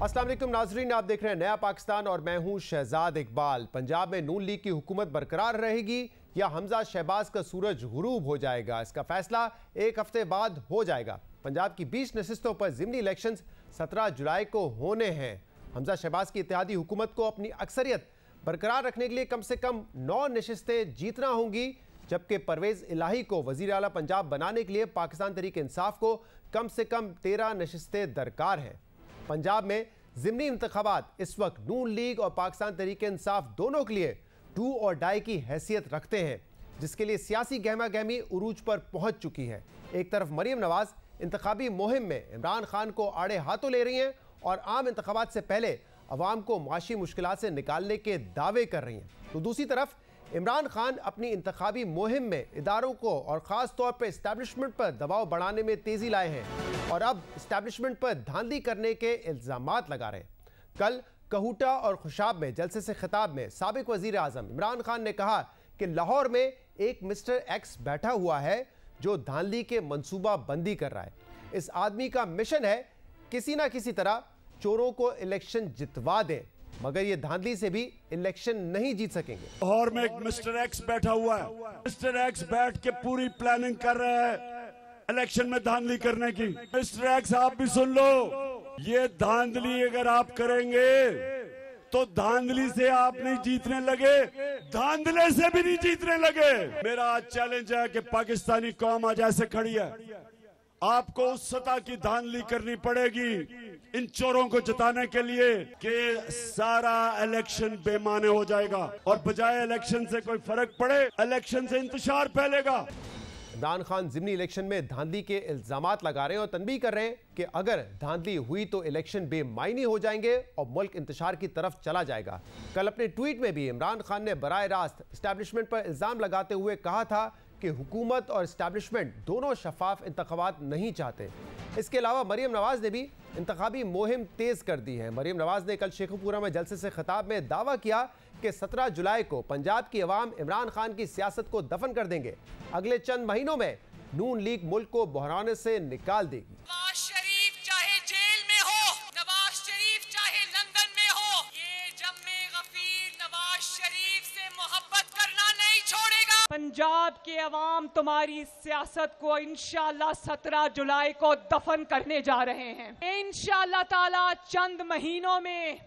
अस्सलाम वालेकुम नाजरीन, आप देख रहे हैं नया पाकिस्तान और मैं हूं शहजाद इकबाल। पंजाब में नून लीग की हुकूमत बरकरार रहेगी या हमजा शहबाज का सूरज गुरूब हो जाएगा, इसका फैसला एक हफ्ते बाद हो जाएगा। पंजाब की 20 नशिस्तों पर ज़िमनी इलेक्शंस 17 जुलाई को होने हैं। हमजा शहबाज की इत्तेहादी हुकूमत को अपनी अक्सरियत बरकरार रखने के लिए कम से कम 9 नशिस्तें जीतना होंगी, जबकि परवेज़ इलाही को वज़ीर आला पंजाब बनाने के लिए पाकिस्तान तहरीक इंसाफ को कम से कम 13 नशिस्तें दरकार हैं। पंजाब में ज़िमनी इंतखाबात इस वक्त नून लीग और पाकिस्तान तहरीक इंसाफ दोनों के लिए डू और डाई की हैसियत रखते हैं, जिसके लिए सियासी गहमा गहमी उरूज पर पहुंच चुकी है। एक तरफ मरीम नवाज इंतखाबी मुहिम में इमरान खान को आड़े हाथों ले रही हैं और आम इंतखाबात से पहले अवाम को माशी मुश्किलात से निकालने के दावे कर रही हैं, तो दूसरी तरफ इमरान खान अपनी इंतखाबी मुहिम में इदारों को और ख़ास तौर पर इस्टेब्लिशमेंट पर दबाव बढ़ाने में तेज़ी लाए हैं और अब इस्टेब्लिशमेंट पर धांधली करने के इल्ज़ामात लगा रहे हैं। कल कहूटा और खुशाब में जलसे से खिताब में साबिक वज़ीर आज़म इमरान खान ने कहा कि लाहौर में एक मिस्टर एक्स बैठा हुआ है जो धांधली के मंसूबा बंदी कर रहा है। इस आदमी का मिशन है किसी ना किसी तरह चोरों को इलेक्शन जितवा दें, मगर ये धांधली से भी इलेक्शन नहीं जीत सकेंगे। लाहौर में एक मिस्टर एक्स बैठा हुआ है। मिस्टर एक्स बैठ के पूरी प्लानिंग कर रहा है इलेक्शन में धांधली करने की। मिस्टर एक्स, आप भी सुन लो, ये धांधली अगर आप करेंगे तो धांधली से आप नहीं जीतने लगे, धांधले से भी नहीं जीतने लगे। मेरा आज चैलेंज है कि पाकिस्तानी कौम आज ऐसे खड़ी है, आपको उस सतह की धांधली करनी पड़ेगी इन चोरों को जिताने के लिए कि सारा इलेक्शन बेमाने हो जाएगा और बजाय इलेक्शन से कोई फर्क पड़े, इलेक्शन से इंतशार फैलेगा। इमरान खान ज़िमनी इलेक्शन में धांधली के इल्ज़ामात लगा रहे हैं और तनबीह कर रहे हैं कि अगर धांधली हुई तो इलेक्शन बेमायनी हो जाएंगे और मुल्क इंतशार की तरफ चला जाएगा। कल अपने ट्वीट में भी इमरान खान ने बराह रास्त इस्टेब्लिशमेंट पर इल्ज़ाम लगाते हुए कहा था कि हुकूमत और इस्टेब्लिशमेंट दोनों शफाफ इंतखाबात नहीं चाहते। इसके अलावा मरीम नवाज ने भी इंतखाबी मुहिम तेज़ कर दी है। मरीम नवाज ने कल शेखुपुरा में जलसे से खिताब में दावा किया कि 17 जुलाई को पंजाब की अवाम इमरान खान की सियासत को दफन कर देंगे। अगले चंद महीनों में नून लीग मुल्क को बहराने से निकाल देगी। नवाज शरीफ चाहे जेल में हो, नवाज शरीफ चाहे लंदन में हो, ये जम्मे गफीर नवाज शरीफ से मोहब्बत करना नहीं छोड़ेगा। पंजाब के अवाम तुम्हारी सियासत को इंशाअल्लाह 17 जुलाई को दफन करने जा रहे हैं। इंशाअल्लाह ताला चंद महीनों में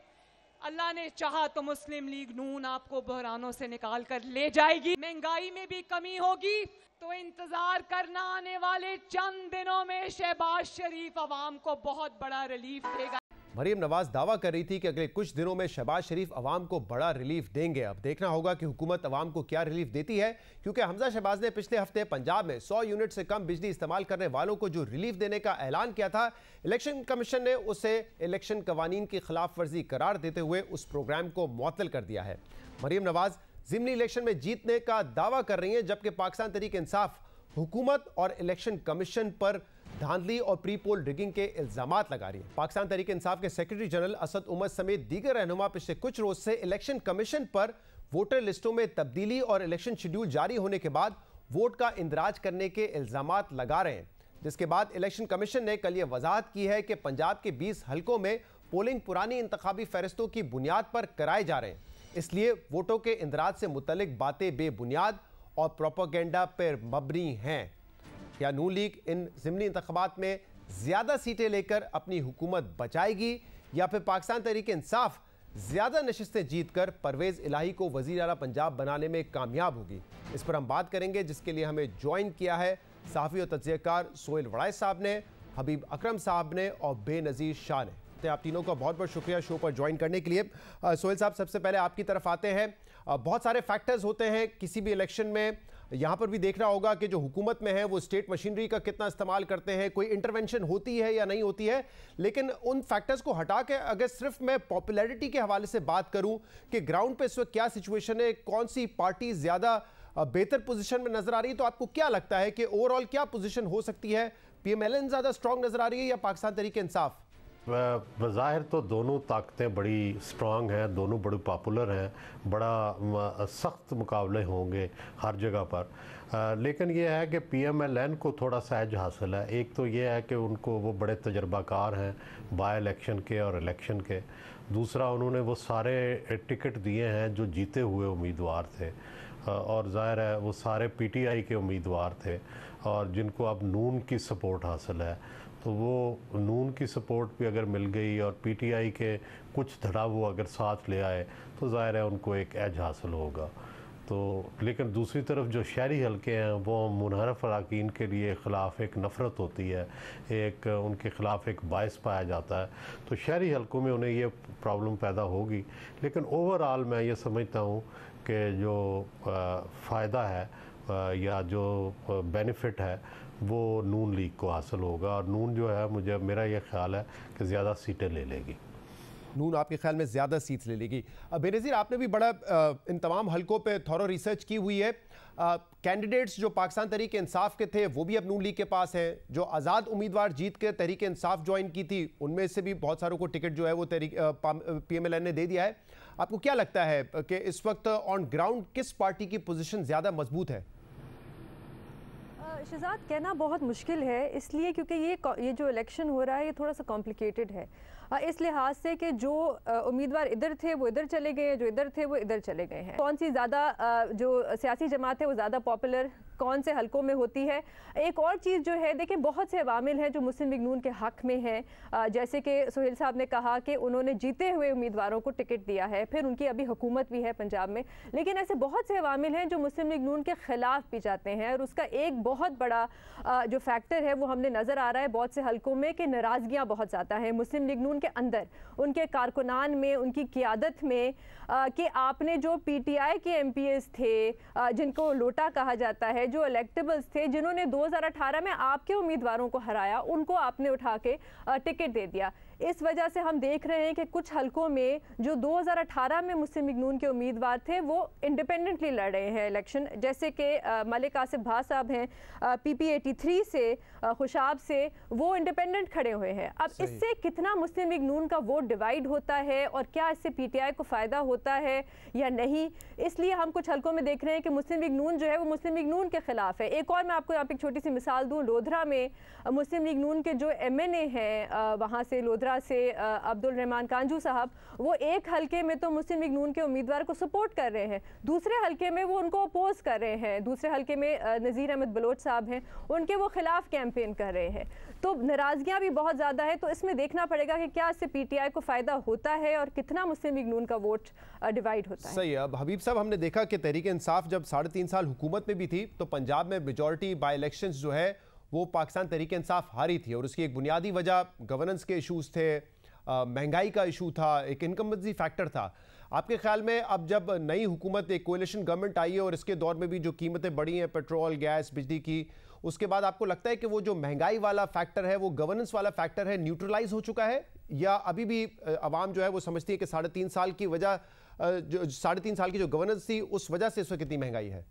अल्लाह ने चाहा तो मुस्लिम लीग नून आपको बहरानों से निकाल कर ले जाएगी। महंगाई में भी कमी होगी, तो इंतजार करना आने वाले चंद दिनों में शहबाज शरीफ अवाम को बहुत बड़ा रिलीफ देगा। मरीम नवाज दावा कर रही थी कि अगले कुछ दिनों में शहबाज शरीफ अवाम को बड़ा रिलीफ देंगे। अब देखना होगा कि हुकूमत अवाम को क्या रिलीफ देती है, क्योंकि हमजा शहबाज ने पिछले हफ्ते पंजाब में 100 यूनिट से कम बिजली इस्तेमाल करने वालों को जो रिलीफ देने का ऐलान किया था, इलेक्शन कमीशन ने उसे इलेक्शन कवानीन की खिलाफ वर्जी करार देते हुए उस प्रोग्राम को मुअत्तल कर दिया है। मरीम नवाज ज़िमनी इलेक्शन में जीतने का दावा कर रही हैं, जबकि पाकिस्तान तहरीक इंसाफ हुकूमत और इलेक्शन कमीशन पर धांधली और प्री पोल रिगिंग के इल्जामात लगा रही है। पाकिस्तान तहरीक इंसाफ के सेक्रेटरी जनरल असद उमर समेत दीगर रहनुमा पिछले कुछ रोज से इलेक्शन कमीशन पर वोटर लिस्टों में तब्दीली और इलेक्शन शेड्यूल जारी होने के बाद वोट का इंदराज करने के इल्जामात लगा रहे हैं, जिसके बाद इलेक्शन कमीशन ने कल यह वजाहत की है कि पंजाब के 20 हलकों में पोलिंग पुरानी इंतखाबी फहरिस्तों की बुनियाद पर कराए जा रहे हैं, इसलिए वोटों के इंदराज से मुतल्लिक बातें बेबुनियाद और प्रोपेगेंडा पर मबनी हैं। क्या नून लीग इन ज़िमनी इंतखाबात में ज़्यादा सीटें लेकर अपनी हुकूमत बचाएगी या फिर पाकिस्तान तहरीक इंसाफ ज़्यादा नशिस्तें जीतकर परवेज़ इलाही को वज़ीर आला पंजाब बनाने में कामयाब होगी? इस पर हम बात करेंगे, जिसके लिए हमें ज्वाइन किया है सहाफ़ी और तज्ज़ियाकार सोहेल वड़ाइस साहब ने, हबीब अकरम साहब ने और बेनज़ीर शाह ने। आप तीनों का बहुत बहुत शुक्रिया शो पर ज्वाइन करने के लिए। सोहेल साहब, सबसे पहले आपकी तरफ आते हैं। बहुत सारे फैक्टर्स होते हैं किसी भी इलेक्शन में, यहाँ पर भी देखना होगा कि जो हुकूमत में है वो स्टेट मशीनरी का कितना इस्तेमाल करते हैं, कोई इंटरवेंशन होती है या नहीं होती है। लेकिन उन फैक्टर्स को हटा के अगर सिर्फ मैं पॉपुलैरिटी के हवाले से बात करूं कि ग्राउंड पे इस वक्त क्या सिचुएशन है, कौन सी पार्टी ज़्यादा बेहतर पोजीशन में नजर आ रही है, तो आपको क्या लगता है कि ओवरऑल क्या पोजीशन हो सकती है? PMLN ज़्यादा स्ट्रांग नजर आ रही है या पाकिस्तान तहरीक इंसाफ? बज़ाहिर तो दोनों ताकतें बड़ी स्ट्रांग हैं, दोनों बड़ी पॉपुलर हैं, बड़ा सख्त मुकाबले होंगे हर जगह पर। लेकिन ये है कि PMLN को थोड़ा सा एज हासिल है। एक तो ये है कि उनको वो बड़े तजर्बाकार हैं बाय इलेक्शन के और इलेक्शन के। दूसरा, उन्होंने वो सारे टिकट दिए हैं जो जीते हुए उम्मीदवार थे, और ज़ाहिर है वो सारे PTI के उम्मीदवार थे, और जिनको अब नून की सपोर्ट हासिल है। तो वो नून की सपोर्ट भी अगर मिल गई और PTI के कुछ धड़ा वो अगर साथ ले आए तो ज़ाहिर है उनको एक एज हासिल होगा। तो लेकिन दूसरी तरफ जो शहरी हलके हैं वो मुनहरफ अरकान के लिए ख़िलाफ़ एक नफ़रत होती है, एक उनके ख़िलाफ़ एक बायस पाया जाता है, तो शहरी हलकों में उन्हें ये प्रॉब्लम पैदा होगी। लेकिन ओवरऑल मैं ये समझता हूँ कि जो फ़ायदा है या जो बेनिफिट है वो नून लीग को हासिल होगा, और नून जो है मेरा ये ख्याल है कि ज़्यादा सीटें ले लेगी। नून आपके ख्याल में ज़्यादा सीट्स ले लेगी। बेनज़ीर, आपने भी बड़ा इन तमाम हलकों पे थॉरो रिसर्च की हुई है। कैंडिडेट्स जो पाकिस्तान तहरीक इंसाफ के थे वो भी अब नून लीग के पास हैं। जो आज़ाद उम्मीदवार जीत के तहरीक इंसाफ ज्वाइन की थी उनमें से भी बहुत सारों को टिकट जो है वो PMLN ने दे दिया है। आपको क्या लगता है कि इस वक्त ऑन ग्राउंड किस पार्टी की पोजीशन ज़्यादा मजबूत है? शहजाद, कहना बहुत मुश्किल है, इसलिए क्योंकि ये जो इलेक्शन हो रहा है ये थोड़ा सा कॉम्प्लिकेटेड है, इस लिहाज से कि जो उम्मीदवार इधर थे वो इधर चले गए, जो इधर थे वो इधर चले गए हैं। कौन सी ज़्यादा जो सियासी जमात है वो ज़्यादा पॉपुलर कौन से हलकों में होती है। एक और चीज़ जो है, देखिए बहुत से अवामिल हैं जो मुस्लिम लीग नून के हक़ में हैं, जैसे कि सुहेल साहब ने कहा कि उन्होंने जीते हुए उम्मीदवारों को टिकट दिया है, फिर उनकी अभी हुकूमत भी है पंजाब में। लेकिन ऐसे बहुत से अवामिल हैं जो मुस्लिम लीग नून के ख़िलाफ़ भी जाते हैं, और उसका एक बहुत बड़ा जो फैक्टर है वो हमने नज़र आ रहा है बहुत से हलकों में कि नाराज़गियाँ बहुत ज़्यादा हैं मुस्लिम लीग नून के अंदर, उनके कारकुनान में, उनकी क़ियादत में, कि आपने जो PTI के MPs थे जिनको लोटा कहा जाता है, जो इलेक्टेबल्स थे, जिन्होंने 2018 में आपके उम्मीदवारों को हराया, उनको आपने उठा के टिकट दे दिया। इस वजह से हम देख रहे हैं कि कुछ हलकों में जो 2018 में मुस्लिम लीग नून के उम्मीदवार थे वो इंडिपेंडेंटली लड़ रहे हैं इलेक्शन, जैसे कि मलिक आसिफ भा साहब हैं PP83 से, खुशाब से, वो इंडिपेंडेंट खड़े हुए हैं। अब इससे कितना मुस्लिम लीग नून का वोट डिवाइड होता है और क्या इससे PTI को फ़ायदा होता है या नहीं, इसलिए हम कुछ हलकों में देख रहे हैं कि मुस्लिम लीग नून जो है वो मुस्लिम लीग नून के ख़िलाफ़ है। एक और मैं आपको यहाँ पर एक छोटी सी मिसाल दूँ, लोधरा में मुस्लिम लीग नून के जो MNA हैं वहाँ से लोधरा से अब्दुल रहमान कांजू साहब, वो एक हलके में तो मुस्लिम लीग नून के उम्मीदवार को सपोर्ट कर रहे हैं, दूसरे हलके में वो उनको अपोज कर रहे हैं। दूसरे हलके में नज़ीर अहमद बलोच साहब हैं, उनके वो खिलाफ कैंपेन कर रहे हैं। तो नाराज़गियाँ भी बहुत ज़्यादा है, तो इसमें देखना पड़ेगा कि क्या इससे PTI को फ़ायदा होता है और कितना मुस्लिम लीग नून का वोट डिवाइड होता है। सही है। अब हबीब साहब, हमने देखा कि तहरीक इंसाफ जब 3.5 साल हुकूमत में भी थी तो पंजाब में मेजॉरिटी बाई इलेक्शंस जो है वो पाकिस्तान तहरीक इंसाफ हारी थी, और उसकी एक बुनियादी वजह गवर्नेंस के इशूज़ थे, महंगाई का इशू था, एक इनकम्बेंसी फैक्टर था। आपके ख्याल में अब जब नई हुकूमत, एक कोalition गवर्नमेंट आई है और इसके दौर में भी जो कीमतें बढ़ी हैं पेट्रोल, गैस, बिजली की, उसके बाद आपको लगता है कि वो जो महंगाई वाला फैक्टर है, वो गवर्नेंस वाला फैक्टर है, न्यूट्रलाइज हो चुका है, या अभी भी आवाम जो है वो समझती है कि 3.5 साल की वजह, जो 3.5 साल की जो गवर्नेंस थी उस वजह से इस वक्त कितनी महंगाई है?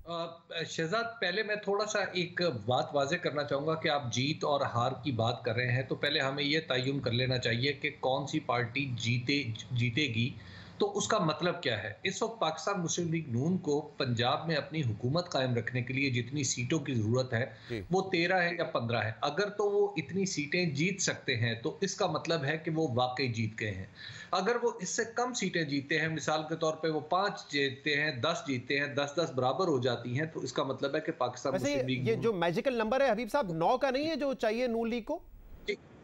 शहजाद, पहले मैं थोड़ा सा एक बात वाज़ेह करना चाहूँगा कि आप जीत और हार की बात कर रहे हैं, तो पहले हमें ये तय्युन कर लेना चाहिए कि कौन सी पार्टी जीतेगी, तो उसका मतलब क्या है। इस वक्त पाकिस्तान मुस्लिम लीग नून को पंजाब में अपनी हुकूमत कायम रखने के लिए जितनी सीटों की ज़रूरत है वो 13 है या 15 है। अगर तो वो इतनी सीटें जीत सकते हैं तो इसका मतलब है कि वो वाकई जीत गए हैं। अगर वो इससे कम सीटें जीतते हैं, मिसाल के तौर पे वो 5 जीतते हैं, 10 जीतते हैं, 10-10 बराबर हो जाती हैं, तो इसका मतलब है कि पाकिस्तान मुस्लिम लीग, ये जो मैजिकल नंबर है हबीब साहब 9 का नहीं है जो चाहिए नून लीग को?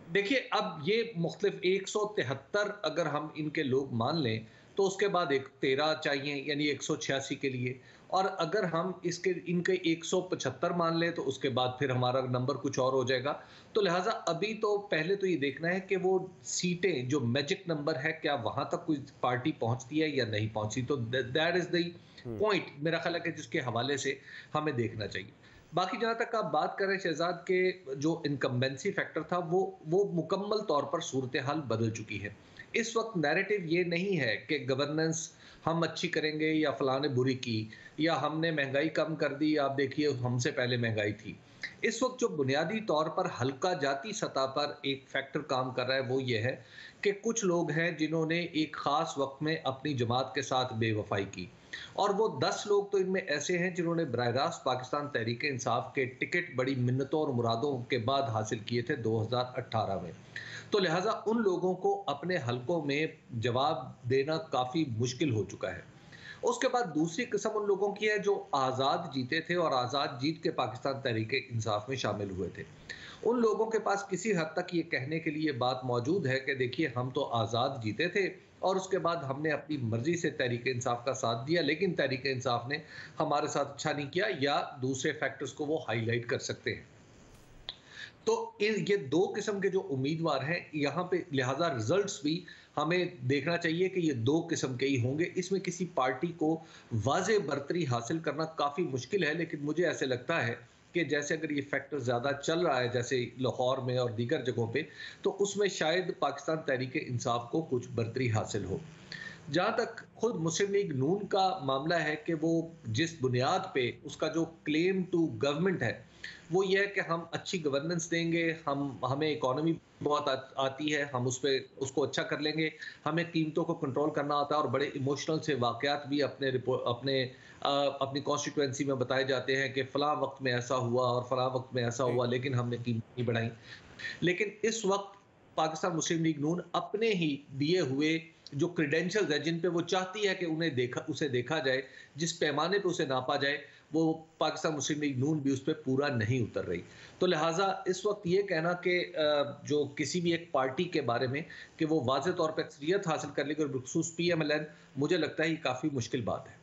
देखिए, अब ये मुख्तलिफ 173 अगर हम इनके लोग मान लें तो उसके बाद एक 13 चाहिए, यानी 186 के लिए, और अगर हम इनके 175 मान लें तो उसके बाद फिर हमारा नंबर कुछ और हो जाएगा। तो लिहाजा अभी तो पहले तो ये देखना है कि वो सीटें जो मैजिक नंबर है क्या वहां तक कोई पार्टी पहुंचती है या नहीं पहुंचती। तो दैट इज द पॉइंट मेरा ख्याल है कि जिसके हवाले से हमें देखना चाहिए। बाकी जहां तक आप बात करें शहजाद के जो इनकम्बेंसी फैक्टर था वो मुकम्मल तौर पर सूरत हाल बदल चुकी है। इस वक्त नैरेटिव ये नहीं है कि गवर्नेंस हम अच्छी करेंगे या फलाने बुरी की, या हमने महंगाई कम कर दी, आप देखिए हमसे पहले महंगाई थी। इस वक्त जो बुनियादी तौर पर हल्का जाती सतह पर एक फैक्टर काम कर रहा है वो ये है कि कुछ लोग हैं जिन्होंने एक खास वक्त में अपनी जमात के साथ बेवफाई की, और वो 10 लोग तो इनमें ऐसे हैं जिन्होंने बराह रास्त पाकिस्तान तहरीक इंसाफ के टिकट बड़ी मिन्नतों और मुरादों के बाद हासिल किए थे 2018 में। तो लिहाजा उन लोगों को अपने हलकों में जवाब देना काफ़ी मुश्किल हो चुका है। उसके बाद दूसरी किस्म उन लोगों की है जो आज़ाद जीते थे और आज़ाद जीत के पाकिस्तान तहरीक इंसाफ में शामिल हुए थे। उन लोगों के पास किसी हद तक ये कहने के लिए बात मौजूद है कि देखिए, हम तो आज़ाद जीते थे और उसके बाद हमने अपनी मर्जी से तहरीक इंसाफ का साथ दिया, लेकिन तहरीक इंसाफ ने हमारे साथ अच्छा नहीं किया, या दूसरे फैक्टर्स को वो हाईलाइट कर सकते हैं। तो ये दो किस्म के जो उम्मीदवार हैं यहाँ पे, लिहाजा रिजल्ट्स भी हमें देखना चाहिए कि ये दो किस्म के ही होंगे। इसमें किसी पार्टी को वाज़े बरतरी हासिल करना काफ़ी मुश्किल है, लेकिन मुझे ऐसे लगता है कि जैसे अगर ये फैक्टर ज़्यादा चल रहा है जैसे लाहौर में और दीगर जगहों पे, तो उसमें शायद पाकिस्तान तहरीक इंसाफ को कुछ बरतरी हासिल हो। जहाँ तक खुद मुस्लिम लीग नून का मामला है कि वो जिस बुनियाद पे उसका जो क्लेम टू गवर्नमेंट है वो ये है कि हम अच्छी गवर्नेंस देंगे, हमें इकोनॉमी बहुत आती है, हम उसको अच्छा कर लेंगे, हमें कीमतों को कंट्रोल करना आता है, और बड़े इमोशनल से वाक़यात भी अपनी कॉन्स्टिट्यूएंसी में बताए जाते हैं कि फ़लाँ वक्त में ऐसा हुआ और फ़लाँ वक्त में ऐसा हुआ, लेकिन हमने कीमत नहीं बढ़ाई। लेकिन इस वक्त पाकिस्तान मुस्लिम लीग नून अपने ही दिए हुए जो क्रेडेंशियल्स है जिन पे वो चाहती है कि उसे देखा जाए, जिस पैमाने पे उसे नापा जाए, वो पाकिस्तान मुस्लिम लीग नून भी उस पर पूरा नहीं उतर रही। तो लिहाजा इस वक्त ये कहना कि जो किसी भी एक पार्टी के बारे में कि वो वाज़े तौर पर अक्सरियत हासिल कर लेगी और बखुसूस PMLN, मुझे लगता है ये काफ़ी मुश्किल बात है।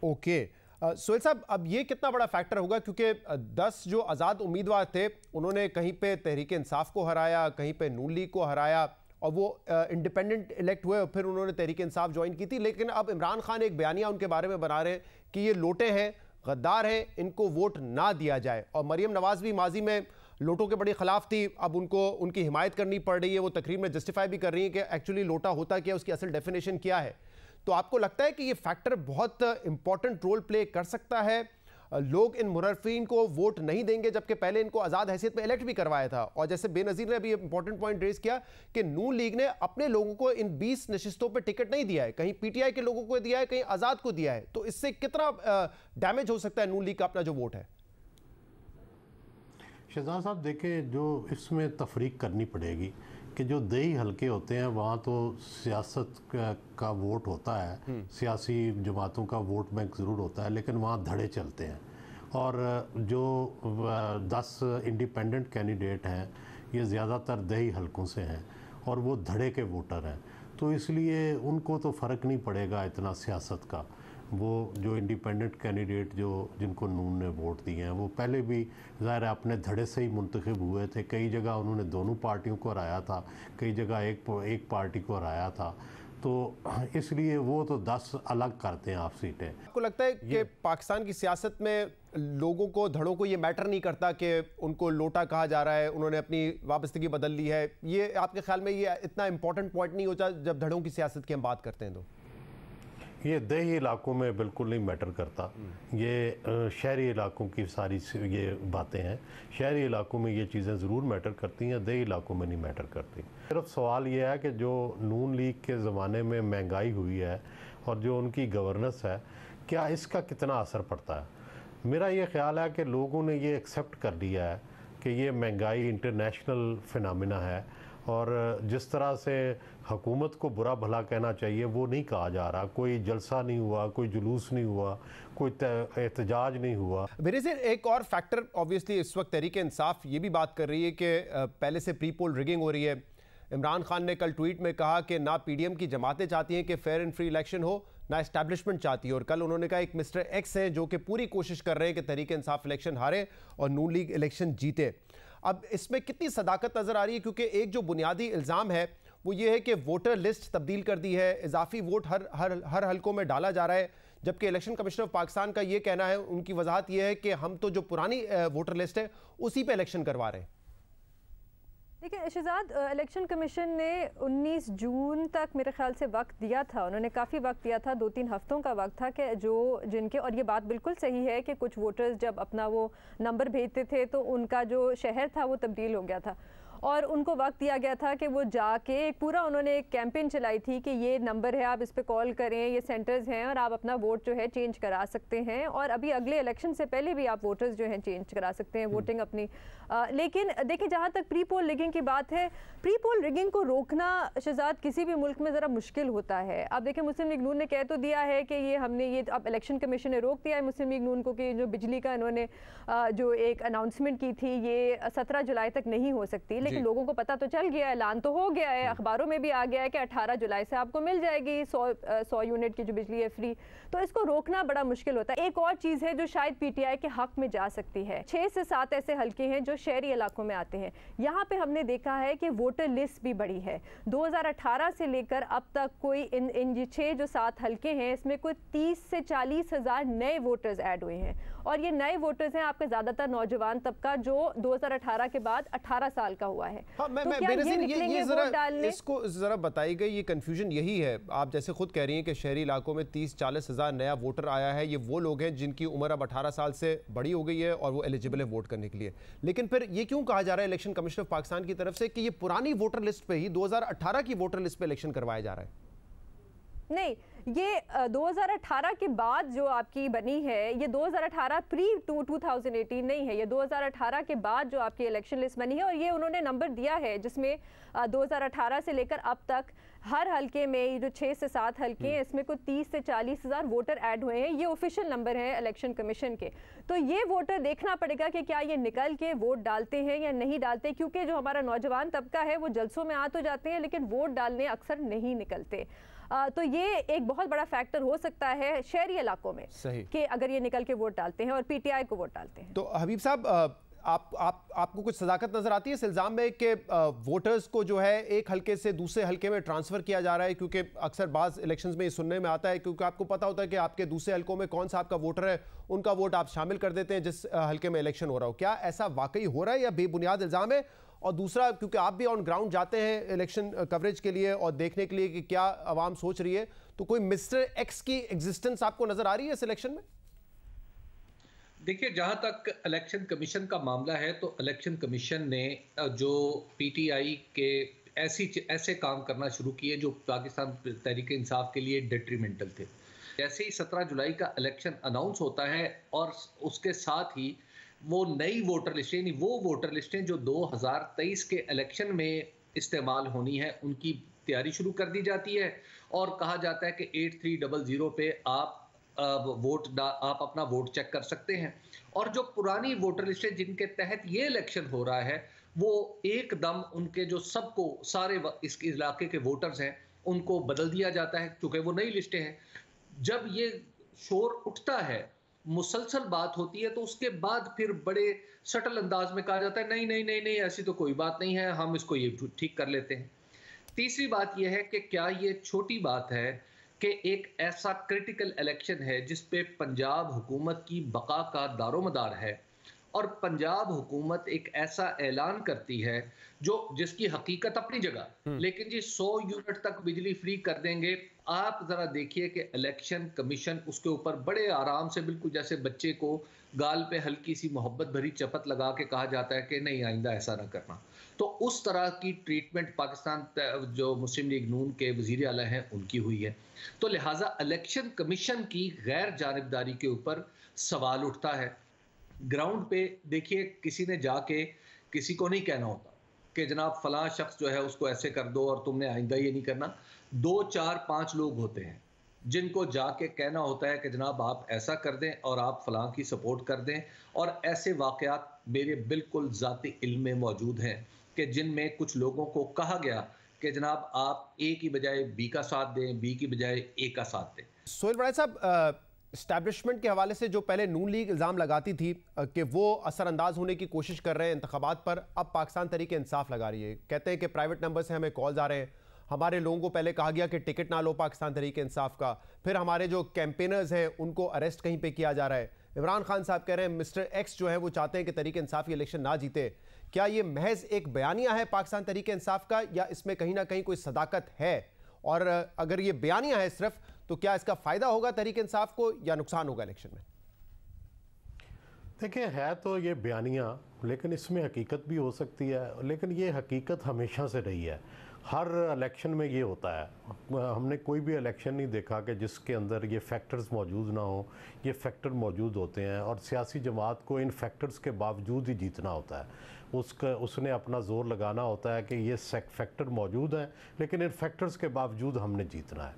ओके सोहेल साहब, अब ये कितना बड़ा फैक्टर होगा, क्योंकि 10 जो आज़ाद उम्मीदवार थे उन्होंने कहीं पे तहरीक इंसाफ को हराया, कहीं पे नून लीग को हराया, और वो इंडिपेंडेंट इलेक्ट हुए और फिर उन्होंने तहरीक इंसाफ ज्वाइन की थी। लेकिन अब इमरान खान एक बयानिया उनके बारे में बना रहे हैं कि ये लोटे हैं, गद्दार हैं, इनको वोट ना दिया जाए। और मरियम नवाज भी माजी में लोटों के बड़े खिलाफ थी, अब उनको उनकी हिमायत करनी पड़ रही है। वो तकरीर में जस्टिफाई भी कर रही है कि एक्चुअली लोटा होता क्या, उसकी असल डेफिनेशन क्या है। तो आपको लगता है कि ये फैक्टर बहुत इंपॉर्टेंट रोल प्ले कर सकता है? लोग इन मुरफ़ीन को वोट नहीं देंगे, जबकि पहले इनको आज़ाद हैसियत में इलेक्ट भी करवाया था। और जैसे बेनज़ीर ने भी इंपॉर्टेंट पॉइंट रेज किया कि नून लीग ने अपने लोगों को इन 20 नशिस्तों पर टिकट नहीं दिया है, कहीं PTI के लोगों को दिया है, कहीं आज़ाद को दिया है। तो इससे कितना डैमेज हो सकता है नून लीग का अपना जो वोट है? शहजाद साहब देखें, जो इसमें तफरीक करनी पड़ेगी कि जो देही हलके होते हैं वहाँ तो सियासत का वोट होता है, सियासी जमातों का वोट बैंक ज़रूर होता है, लेकिन वहाँ धड़े चलते हैं। और जो 10 इंडिपेंडेंट कैंडिडेट हैं ये ज़्यादातर देही हलकों से हैं और वो धड़े के वोटर हैं, तो इसलिए उनको तो फ़र्क नहीं पड़ेगा इतना सियासत का। वो जो इंडिपेंडेंट कैंडिडेट जिनको नून ने वोट दिए हैं वो पहले भी ज़ाहिर है अपने धड़े से ही मुंतखब हुए थे। कई जगह उन्होंने दोनों पार्टियों को हराया था, कई जगह एक पार्टी को हराया था, तो इसलिए वो तो 10 अलग करते हैं आप सीटें। आपको लगता है कि पाकिस्तान की सियासत में लोगों को, धड़ों को ये मैटर नहीं करता कि उनको लोटा कहा जा रहा है, उन्होंने अपनी वाबस्तगी बदल ली है? ये आपके ख्याल में ये इतना इंपॉर्टेंट पॉइंट नहीं होता जब धड़ों की सियासत की हम बात करते हैं? तो ये देही इलाकों में बिल्कुल नहीं मैटर करता, ये शहरी इलाकों की सारी ये बातें हैं। शहरी इलाकों में ये चीज़ें ज़रूर मैटर करती हैं, देही इलाकों में नहीं मैटर करती। सिर्फ सवाल ये है कि जो नून लीग के ज़माने में महंगाई हुई है और जो उनकी गवर्नेंस है, क्या इसका कितना असर पड़ता है? मेरा ये ख्याल है कि लोगों ने ये एक्सेप्ट कर लिया है कि ये महंगाई इंटरनेशनल फिनोमिना है, और जिस तरह से हुकूमत को बुरा भला कहना चाहिए वो नहीं कहा जा रहा। कोई जलसा नहीं हुआ, कोई जुलूस नहीं हुआ, कोई एहतजाज नहीं हुआ। बेनज़ीर, एक और फैक्टर ऑब्वियसली इस वक्त तहरीक इंसाफ ये भी बात कर रही है कि पहले से प्री पोल रिगिंग हो रही है। इमरान खान ने कल ट्वीट में कहा कि ना PDM की जमातें चाहती हैं कि फेयर एंड फ्री इलेक्शन हो, ना एस्टैब्लिशमेंट चाहती है। और कल उन्होंने कहा एक मिस्टर X हैं जो कि पूरी कोशिश कर रहे हैं कि तहरीक इंसाफ इलेक्शन हारे और नून लीग इलेक्शन जीते। अब इसमें कितनी सदाकत नज़र आ रही है? क्योंकि एक जो बुनियादी इल्ज़ाम है वो ये है कि वोटर लिस्ट तब्दील कर दी है, इजाफी वोट हर हलकों में डाला जा रहा है, जबकि इलेक्शन कमिश्नर ऑफ पाकिस्तान का ये कहना है, उनकी वजाहत ये है कि हम तो जो पुरानी वोटर लिस्ट है उसी पे इलेक्शन करवा रहे हैं। देखिए शहजाद, इलेक्शन कमीशन ने 19 जून तक मेरे ख्याल से वक्त दिया था। उन्होंने काफ़ी वक्त दिया था, 2-3 हफ्तों का वक्त था कि जिनके, और ये बात बिल्कुल सही है कि कुछ वोटर्स जब अपना वो नंबर भेजते थे तो उनका जो शहर था वो तब्दील हो गया था और उनको वक्त दिया गया था कि वो जाके पूरा उन्होंने एक कैंपेन चलाई थी कि ये नंबर है, आप इस पर कॉल करें, ये सेंटर्स हैं और आप अपना वोट जो है चेंज करा सकते हैं और अभी अगले इलेक्शन से पहले भी आप वोटर्स जो हैं चेंज करा सकते हैं वोटिंग अपनी। लेकिन देखिए, जहाँ तक प्री पोल रिगिंग की बात है, प्री पोल रिगिंग को रोकना शहजाद किसी भी मुल्क में ज़रा मुश्किल होता है। अब देखिए, मुस्लिम लीग नून ने कह तो दिया है कि ये हमने ये अब इलेक्शन कमीशन ने रोक दिया है मुस्लिम लीग नून को कि जो बिजली का इन्होंने जो एक अनाउंसमेंट की थी ये 17 जुलाई तक नहीं हो सकती, लेकिन लोगों को पता तो चल गया, ऐलान तो हो गया है, अखबारों में भी आ गया है कि 18 जुलाई से आपको मिल जाएगी 100 यूनिट की जो बिजली है फ्री। तो इसको रोकना बड़ा मुश्किल होता है। एक और चीज़ है जो शायद पीटीआई के हक में जा सकती है, 6 से 7 ऐसे हल्के हैं जो शहरी इलाकों में आते हैं। यहाँ पे हमने देखा है कि वोटर लिस्ट भी बड़ी है। 2018 से लेकर अब तक कोई इन 6 जो 7 हल्के हैं इसमें कोई 30 से 40 हज़ार नए वोटर्स ऐड हुए हैं और ये नए वोटर्स हैं आपके ज़्यादातर नौजवान तबका जो 2018 के बाद 18 साल का हुआ है। हाँ, तो क्या ये निकलेंगे वोट डालने? इसको जरा बताइएगा, ये कंफ्यूजन यही है। आप जैसे खुद कह रही हैं कि शहरी इलाकों में 30-40 हज़ार नया वोटर आया है, ये वो लोग हैं जिनकी उम्र अब 18 साल से बड़ी हो गई है और वो एलिजिबल है वोट करने के लिए। लेकिन फिर ये क्यों कहा जा रहा है इलेक्शन कमीशन ऑफ पाकिस्तान की तरफ से कि ये पुरानी वोटर लिस्ट पे ही 2018 की वोटर लिस्ट पे इलेक्शन करवाया जा रहा है? नहीं, ये 2018 के बाद जो आपकी बनी है ये 2018 प्री 2018 नहीं है, ये 2018 के बाद जो आपकी इलेक्शन लिस्ट बनी है और ये उन्होंने नंबर दिया है जिसमें 2018 से लेकर अब तक हर हल्के में ये जो 6 से 7 हल्के हैं इसमें कोई 30 से 40 हज़ार वोटर ऐड हुए हैं। ये ऑफिशियल नंबर है इलेक्शन कमीशन के। तो ये वोटर देखना पड़ेगा कि क्या ये निकल के वोट डालते हैं या नहीं डालते, क्योंकि जो हमारा नौजवान तबका है वो जलसों में आ तो जाते हैं लेकिन वोट डालने अक्सर नहीं निकलते। तो ये एक बहुत बड़ा फैक्टर हो सकता है शहरी इलाकों में कि अगर ये निकल के वोट डालते हैं और पीटीआई को वोट डालते हैं। तो हबीब साहब, आपको कुछ सदाकत नजर आती है इस इल्जाम में कि वोटर्स को जो है एक हल्के से दूसरे हल्के में ट्रांसफर किया जा रहा है? क्योंकि अक्सर बाज इलेक्शंस में ये सुनने में आता है, क्योंकि आपको पता होता है कि आपके दूसरे हल्कों में कौन सा आपका वोटर है, उनका वोट आप शामिल कर देते हैं जिस हल्के में इलेक्शन हो रहा हो। क्या ऐसा वाकई हो रहा है या बेबुनियाद इल्जाम है? और दूसरा, क्योंकि आप भी ऑन ग्राउंड जाते हैं इलेक्शन कवरेज के लिए और देखने के लिए कि क्या आवाम सोच रही है, तो कोई मिस्टर एक्स की एग्जिस्टेंस आपको नजर आ रही है इस इलेक्शन में? देखिए, जहां तक इलेक्शन कमीशन का मामला है तो इलेक्शन कमीशन ने जो पीटीआई के ऐसे काम करना शुरू किए जो पाकिस्तान तहरीक इंसाफ के लिए डिट्रीमेंटल थे। जैसे ही 17 जुलाई का इलेक्शन अनाउंस होता है और उसके साथ ही वो नई वोटर लिस्टें, यानी वो वोटर लिस्टें जो 2023 के इलेक्शन में इस्तेमाल होनी है, उनकी तैयारी शुरू कर दी जाती है और कहा जाता है कि 8300 पे आप आप अपना वोट चेक कर सकते हैं। और जो पुरानी वोटर लिस्टें जिनके तहत ये इलेक्शन हो रहा है वो एकदम उनके जो सबको सारे इस इलाके के वोटर्स हैं उनको बदल दिया जाता है क्योंकि वो नई लिस्टें हैं। जब ये शोर उठता है, मुसलसल बात होती है, तो उसके बाद फिर बड़े सटल अंदाज में कहा जाता है नहीं नहीं नहीं नहीं ऐसी तो कोई बात नहीं है, हम इसको ये ठीक कर लेते हैं। तीसरी बात यह है कि क्या ये छोटी बात है कि एक ऐसा क्रिटिकल इलेक्शन है जिस पे पंजाब हुकूमत की बका का दारोमदार है और पंजाब हुकूमत एक ऐसा ऐलान करती है जिसकी हकीकत अपनी जगह, लेकिन जी 100 यूनिट तक बिजली फ्री कर देंगे। आप जरा देखिए कि इलेक्शन कमीशन उसके ऊपर बड़े आराम से, बिल्कुल जैसे बच्चे को गाल पे हल्की सी मोहब्बत भरी चपत लगा के कहा जाता है कि नहीं आइंदा ऐसा ना करना। तो उस तरह की ट्रीटमेंट पाकिस्तान जो मुस्लिम लीग नून के वज़ीर आला हैं उनकी हुई है। तो लिहाजा इलेक्शन कमीशन की गैर जानिबदारी के ऊपर सवाल उठता है। ग्राउंड पे देखिए, किसी ने जाके किसी को नहीं कहना होता कि जनाब फलां शख्स जो है उसको ऐसे कर दो और तुमने आइंदा ये नहीं करना। 2, 4, 5 लोग होते हैं जिनको जाके कहना होता है कि जनाब आप ऐसा कर दें और आप फलां की सपोर्ट कर दें। और ऐसे वाक़यात मेरे बिल्कुल ज़ाती इल्म में मौजूद हैं कि जिनमें कुछ लोगों को कहा गया कि जनाब आप ए की बजाय बी का साथ दें, बी की बजाय ए का साथ दें। सोहेल बड़ाई साहब, एस्टैब्लिशमेंट के हवाले से जो पहले नून लीग इल्ज़ाम लगाती थी कि वो असरअंदाज होने की कोशिश कर रहे हैं इंतखाबात पर, अब पाकिस्तान तहरीक इंसाफ लगा रही है। कहते हैं कि प्राइवेट नंबर से हमें कॉल्स आ रहे हैं, हमारे लोगों को पहले कहा गया कि टिकट ना लो पाकिस्तान तहरीक इंसाफ का, फिर हमारे जो कैंपेनर्स हैं उनको अरेस्ट कहीं पे किया जा रहा है। इमरान खान साहब कह रहे हैं मिस्टर एक्स जो है वो चाहते हैं कि तहरीक इंसाफ की इलेक्शन ना जीते। क्या ये महज एक बयानिया है पाकिस्तान तहरीक इंसाफ का, या इसमें कहीं ना कहीं कोई सदाकत है? और अगर ये बयानिया है सिर्फ, तो क्या इसका फायदा होगा तहरीक इंसाफ को या नुकसान होगा इलेक्शन में? देखिए, है तो ये बयानिया, लेकिन इसमें हकीकत भी हो सकती है। लेकिन ये हकीकत हमेशा से रही है, हर इलेक्शन में ये होता है। हमने कोई भी इलेक्शन नहीं देखा कि जिसके अंदर ये फैक्टर्स मौजूद ना हो। ये फैक्टर मौजूद होते हैं और सियासी जमात को इन फैक्टर्स के बावजूद ही जीतना होता है। उसने अपना ज़ोर लगाना होता है कि ये फैक्टर मौजूद हैं, लेकिन इन फैक्टर्स के बावजूद हमने जीतना है।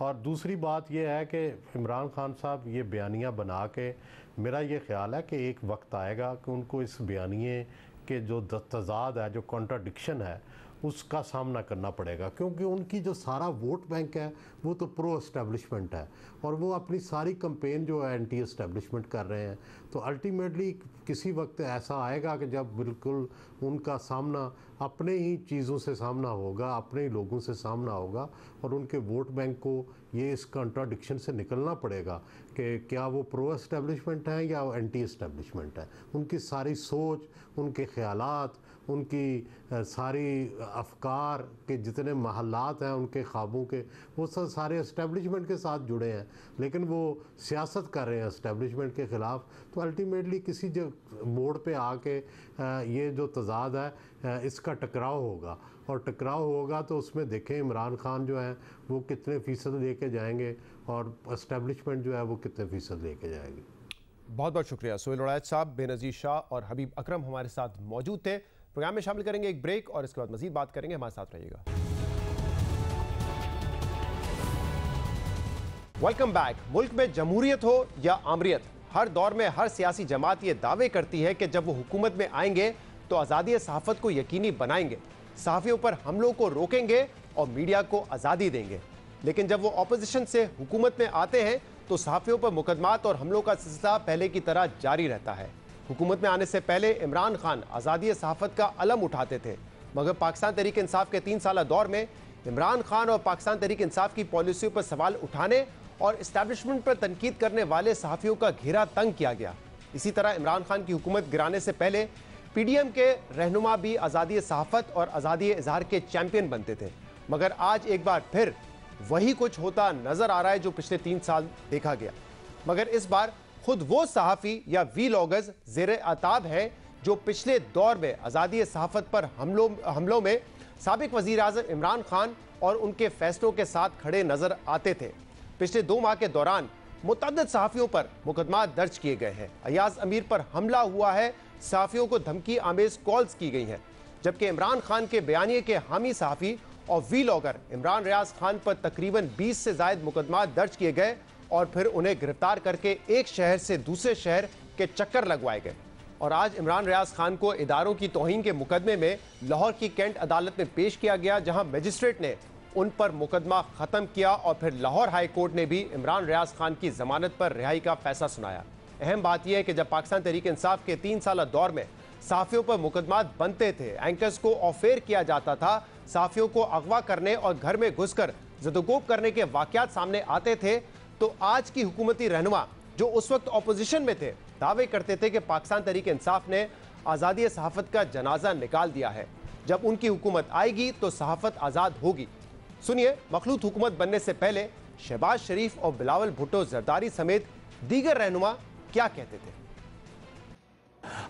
और दूसरी बात यह है कि इमरान खान साहब ये बयानिया बना के, मेरा ये ख्याल है कि एक वक्त आएगा कि उनको इस बयानिए के जो तज़ाद है, जो कॉन्ट्राडिक्शन है, उसका सामना करना पड़ेगा। क्योंकि उनकी जो सारा वोट बैंक है वो तो प्रो एस्टेब्लिशमेंट है, और वो अपनी सारी कंपेन जो है एंटी एस्टेब्लिशमेंट कर रहे हैं। तो अल्टीमेटली किसी वक्त ऐसा आएगा कि जब बिल्कुल उनका सामना अपने ही चीज़ों से सामना होगा, अपने ही लोगों से सामना होगा, और उनके वोट बैंक को ये इस कॉन्ट्राडिक्शन से निकलना पड़ेगा कि क्या वो प्रो एस्टेब्लिशमेंट हैं या एंटी एस्टेब्लिशमेंट है। उनकी सारी सोच, उनके ख्यालात, उनकी सारी अफकार के जितने महलात हैं उनके ख्वाबों के, वो सब सारे एस्टेब्लिशमेंट के साथ जुड़े हैं, लेकिन वो सियासत कर रहे हैं एस्टेब्लिशमेंट के ख़िलाफ़। तो अल्टीमेटली किसी जो मोड़ पे आके ये जो तज़ाद है इसका टकराव होगा, और टकराव होगा तो उसमें देखें इमरान खान जो है वो कितने फ़ीसद लेके जाएंगे और एस्टेब्लिशमेंट जो है वो कितने फ़ीसद लेके जाएगी। बहुत बहुत शुक्रिया सोहेल उड़ैत साहब। बेनज़ीर शाह और हबीब अकरम हमारे साथ मौजूद थे। प्रोग्राम में शामिल करेंगे एक ब्रेक और इसके बाद मजीद बात करेंगे। हमारे साथ रहिएगा। Welcome back. मुल्क में जमहूरियत हो या आमरियत, हर दौर में हर सियासी जमात ये दावे करती है कि जब वो हुकूमत में आएंगे तो आज़ादी सहाफ़त को यकीनी बनाएंगे, सहाफ़ियों पर हमलों को रोकेंगे और मीडिया को आज़ादी देंगे। लेकिन जब वो ऑपोजिशन से हुकूमत में आते हैं तो सहाफ़ियों पर मुकदमात और हमलों का सिलसिला पहले की तरह जारी रहता है। हुकूमत में आने से पहले इमरान खान आज़ादी सहाफ़त का अलम उठाते थे, मगर पाकिस्तान तहरीक इंसाफ के 3 साला दौर में इमरान खान और पाकिस्तान तहरीक इंसाफ की पॉलिसियों पर सवाल उठाने और इस्टेब्लिशमेंट पर तनकीद करने वाले सहाफ़ियों का घेरा तंग किया गया। इसी तरह इमरान खान की हुकूमत गिराने से पहले PDM के रहनुमा भी आज़ादी सहाफ़त और आज़ादी इज़हार के चैंपियन बनते थे, मगर आज एक बार फिर वही कुछ होता नजर आ रहा है जो पिछले 3 साल देखा गया। मगर इस बार खुद वो सहाफ़ी या वीलॉगर्स ज़ेरे अताब है जो पिछले दौर में आज़ादी सहाफ़त पर हमलों में साबिक वज़ीर आज़म इमरान खान और उनके फैसलों के साथ खड़े नजर आते थे। पिछले 2 माह के दौरान मुतअद्दिद सहाफ़ियों पर मुकदमा दर्ज किए गए हैं। अयाज अमीर पर हमला हुआ है, सहाफ़ियों को धमकी आमेज कॉल्स की गई हैं, जबकि इमरान खान के बयानिए के हामी सहाफ़ी और वीलॉगर इमरान रियाज खान पर तकरीबन 20 से ज़ायद मुकदमा दर्ज किए गए और फिर उन्हें गिरफ्तार करके एक शहर से दूसरे शहर के चक्कर लगवाए गए। और आज इमरान रियाज खान को इदारों की तौहीन के मुकदमे में लाहौर की कैंट अदालत में पेश किया गया, जहां मजिस्ट्रेट ने उन पर मुकदमा ख़त्म किया और फिर लाहौर हाई कोर्ट ने भी इमरान रियाज खान की जमानत पर रिहाई का फैसला सुनाया। अहम बात यह है कि जब पाकिस्तान तहरीक इंसाफ के 3 साल दौर में सहाफ़ियों पर मुकदमात बनते थे, एंकर्स को ऑफेयर किया जाता था, सहाफ़ियों को अगवा करने और घर में घुसकर ज़दोगोब करने के वाक़यात सामने आते थे, तो आज की हुकूमती रहनुमा जो उस वक्त अपोजिशन में थे दावे करते थे कि पाकिस्तान तहरीक इंसाफ ने आज़ादी सहाफ़त का जनाजा निकाल दिया है। जब उनकी हुकूमत आएगी तो सहाफ़त आज़ाद होगी। सुनिए मखलूत हुकूमत बनने से पहले शहबाज शरीफ और बिलावल भुट्टो जरदारी समेत दीगर रहनुमा क्या कहते थे।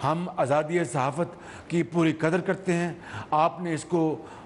हम आज़ादी सहाफ़त की पूरी कदर करते हैं। आपने इसको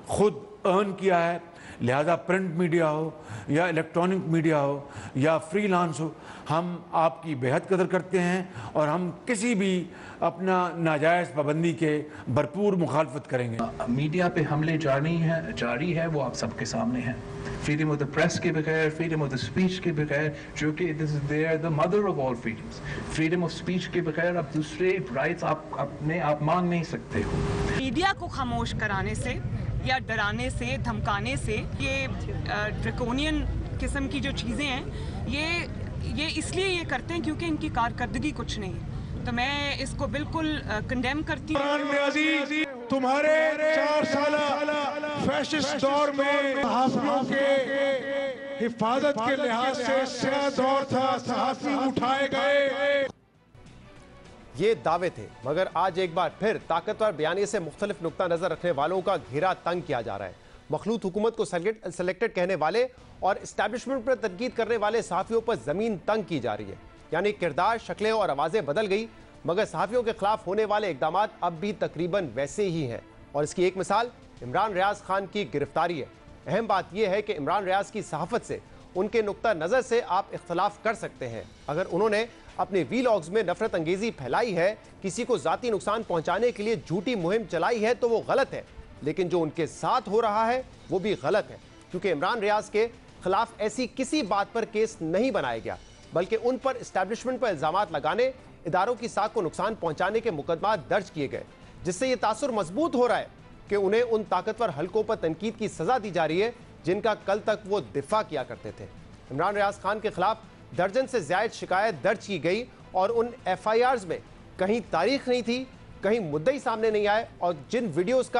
खुद अर्न किया है, लिहाजा प्रिंट मीडिया हो या इलेक्ट्रॉनिक मीडिया हो या फ्रीलांस हो, हम आपकी बेहद कदर करते हैं और हम किसी भी अपना नाजायज़ पाबंदी के भरपूर मुखालफत करेंगे। मीडिया पे हमले जारी है वो आप सबके सामने हैं। फ्रीडम ऑफ द प्रेस के बगैर, फ्रीडम ऑफ द स्पीच के बगैर, जो कि this is their the mother of all freedoms, freedom of speech के बगैर आप दूसरे राइट्स आप मांग नहीं सकते हो। मीडिया को खामोश कराने से या डराने से, धमकाने से, ये ड्रैकोनियन किस्म की जो चीज़ें हैं ये इसलिए ये करते हैं क्योंकि इनकी कारकर्दगी कुछ नहीं है। तो मैं इसको बिल्कुल कंडेम करती हूँ। तुम्हारे 4 साल फैशिस्ट दौर में सहाफ़ियों के हिफाजत के लिहाज से स्याह दौर था, सहाफ़ी उठाए गए। ये दावे थे, मगर आज एक बार फिर ताकतवर बयानी से मुख्तलिफ नुक्ता नजर रखने वालों का घेरा तंग किया जा रहा है। मखलूत हुकूमत को सेलेक्टेड कहने वाले और इस्टेब्लिशमेंट पर तनकीद करने वाले सहाफ़ियों पर जमीन तंग की जा रही है। यानी किरदार, शक्लें और आवाज़ें बदल गई, मगर सहाफ़ियों के खिलाफ होने वाले इकदाम अब भी तकरीबन वैसे ही हैं। और इसकी एक मिसाल इमरान रियाज खान की गिरफ्तारी है। अहम बात यह है कि इमरान रियाज की सहाफ़त से, उनके नुक्ता नज़र से आप इख्तलाफ कर सकते हैं। अगर उन्होंने अपने वीलॉग्स में नफरत अंगेजी फैलाई है, किसी को जाती नुकसान पहुंचाने के लिए झूठी मुहिम चलाई है, तो वो गलत है। लेकिन जो उनके साथ हो रहा है वो भी गलत है, क्योंकि इमरान रियाज के खिलाफ ऐसी किसी बात पर केस नहीं बनाया गया, बल्कि उन पर इस्टेब्लिशमेंट पर इल्जामात लगाने, इदारों की साख को नुकसान पहुंचाने के मुकदमा दर्ज किए गए, जिससे ये तासुर मजबूत हो रहा है कि उन्हें उन ताकतवर हलकों पर तनकीद की सजा दी जा रही है जिनका कल तक वो दिफा किया करते थे। इमरान रियाज खान के खिलाफ दर्जन से ज्यादा शिकायत दर्ज की गई और उन FIRs में कहीं तारीख नहीं थी, कहीं मुद्दई सामने नहीं आए, और जिन वीडियोस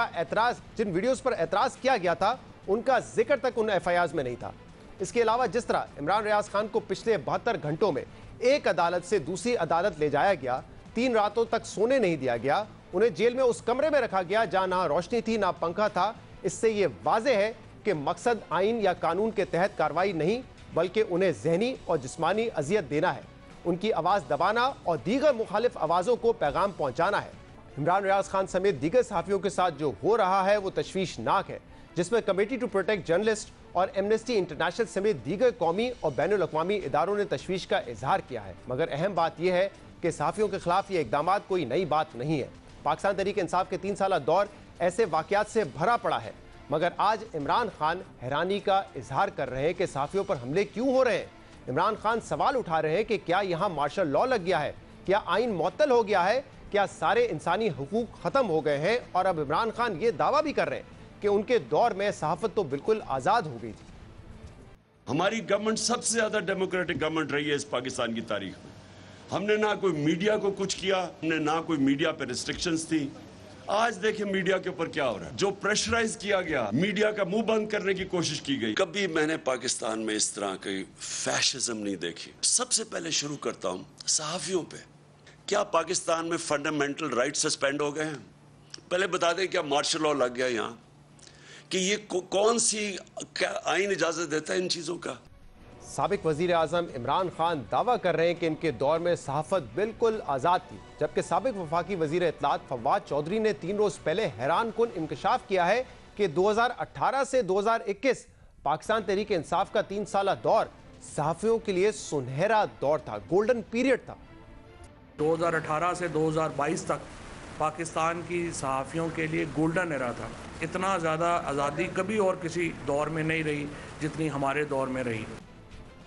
पर एतराज किया गया था उनका जिक्र तक उन FIRs में नहीं था। इसके अलावा जिस तरह इमरान रियाज खान को पिछले 72 घंटों में एक अदालत से दूसरी अदालत ले जाया गया, 3 रातों तक सोने नहीं दिया गया, उन्हें जेल में उस कमरे में रखा गया जहां ना रोशनी थी ना पंखा था, इससे ये वाज़ेह है कि मकसद आइन या कानून के तहत कार्रवाई नहीं, बल्कि उन्हें जहनी और जिस्मानी अजियत देना है, उनकी आवाज़ दबाना और दीगर मुखालिफ आवाज़ों को पैगाम पहुंचाना है। इमरान रियाज खान समेत दीगर सहाफ़ियों के साथ जो हो रहा है वो तशवीशनाक है, जिसमें कमेटी टू प्रोटेक्ट जर्नलिस्ट और एमनेस्टी इंटरनेशनल समेत दीगर कौमी और बैनुल अक़वामी इदारों ने तशवीश का इजहार किया है। मगर अहम बात यह है कि सहाफ़ियों के खिलाफ ये इक़दाम कोई नई बात नहीं है। पाकिस्तान तहरीक इंसाफ के 3 साला दौर ऐसे वाक़यात से भरा पड़ा है, मगर आज इमरान खान हैरानी का इजहार कर रहे हैं कि सहाफ़ियों पर हमले क्यों हो रहे हैं। इमरान खान सवाल उठा रहे हैं कि क्या यहाँ मार्शल लॉ लग गया है, क्या आइन मुअत्तल हो गया है, क्या सारे इंसानी हुकूक ख़त्म हो गए हैं। और अब इमरान खान ये दावा भी कर रहे हैं कि उनके दौर में सहाफ़त तो बिल्कुल आज़ाद हो गई थी। हमारी गवर्नमेंट सबसे ज्यादा डेमोक्रेटिक गवर्नमेंट रही है इस पाकिस्तान की तारीख में। हमने ना कोई मीडिया को कुछ किया, हमने ना कोई मीडिया पे रिस्ट्रिक्शंस थी। आज देखिए मीडिया के ऊपर क्या हो रहा है, जो प्रेशराइज किया गया, मीडिया का मुंह बंद करने की कोशिश की गई। कभी मैंने पाकिस्तान में इस तरह की फैशिज्म नहीं देखी। सबसे पहले शुरू करता हूं सहाफियों पे। क्या पाकिस्तान में फंडामेंटल राइट सस्पेंड हो गए हैं? पहले बता दें क्या मार्शल लॉ लग गया यहाँ, कि ये कौन सी आइन इजाजत देता है इन चीजों का। साबिक वजीर आजम इमरान खान दावा कर रहे हैं कि इनके दौर में सहाफत बिल्कुल आज़ाद थी, जबकि साबिक वफाकी वजीर इत्तलात फवाद चौधरी ने 3 रोज पहले हैरान कुन इंकशाफ किया है कि 2018 से 2021 पाकिस्तान तहरीक इंसाफ का 3 साला दौर सहाफियों के लिए सुनहरा दौर था, गोल्डन पीरियड था। 2018 से 2022 तक पाकिस्तान की सहाफ़ियों के लिए गोल्डन एरा था। इतना ज़्यादा आज़ादी कभी और किसी दौर में नहीं रही जितनी हमारे दौर में रही।